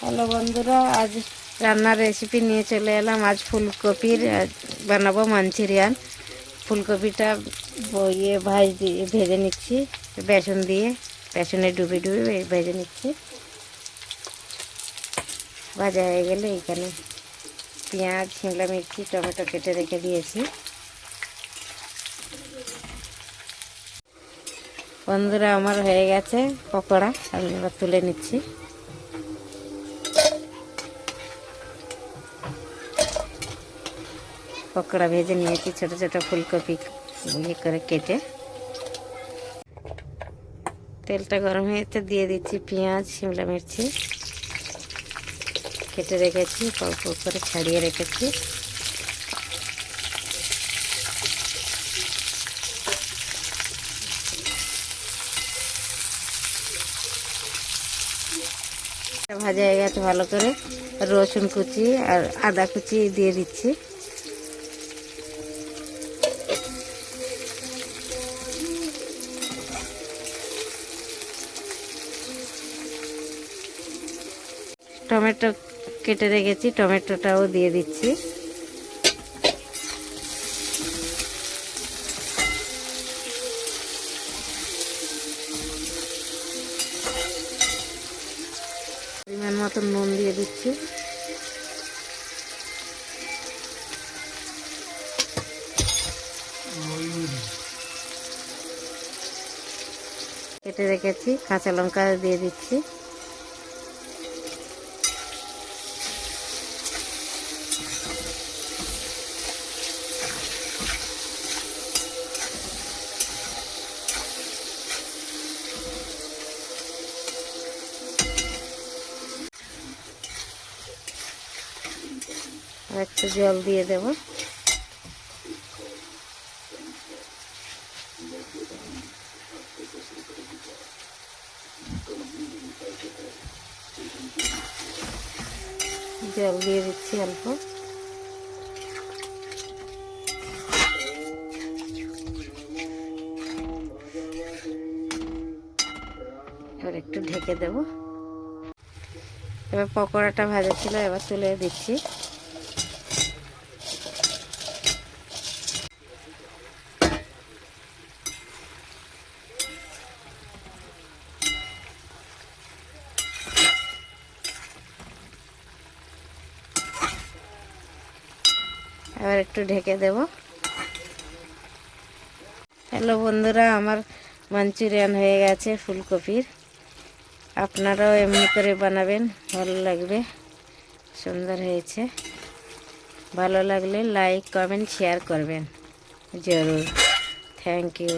Hello বন্ধুরা, আজ রান্নার রেসিপি নিয়ে চলে এলাম। আজ ফুলকপির বানাবো মাঞ্চুরিয়ান। ফুলকপিটা ভেজে নিচ্ছি বেসন দিয়ে, বেসনে ডুবে ডুবে ভেজে নিচ্ছি। ভাজা হয়ে গেলে এখানে পেঁয়াজ, শিমলা মির্চি, টমেটো কেটে রেখে দিয়েছি। বন্ধুরা, আমার হয়ে গেছে পকোড়া, আমি এবার তুলে নিচ্ছি। পকোড়া ভেজে নিয়েছি ছোট ছোট ফুলকপি করে কেটে। তেলটা গরম হয়েছে, দিয়ে দিচ্ছি পেঁয়াজ, শিমলা মির্চি কেটে রেখেছি, অল্প করে ছাড়িয়ে রেখেছি। ভাজা হয়ে গেছে ভালো করে। রসুন কুচি আর আদা কুচি দিয়ে দিচ্ছি। টমেটো কেটে রেখেছি, টমেটোটাও দিয়ে দিচ্ছি। পরিমাণ মতো নুন দিয়ে দিচ্ছি। কেটে রেখেছি কাঁচা লঙ্কা দিয়ে দিচ্ছি। আর একটু জল দিয়ে দেব। জল দিয়ে দিচ্ছি অল্প। এবার একটু ঢেকে দেব। এবার পকোড়াটা ভাজা ছিল, এবার তুলে দিচ্ছি। এবার একটু ঢেকে দেব। হ্যালো বন্ধুরা, আমার মাঞ্চুরিয়ান হয়ে গেছে ফুলকপির। আপনারাও এমনি করে বানাবেন, ভালো লাগবে। সুন্দর হয়েছে। ভালো লাগলে লাইক, কমেন্ট, শেয়ার করবেন জরুর। Thank you.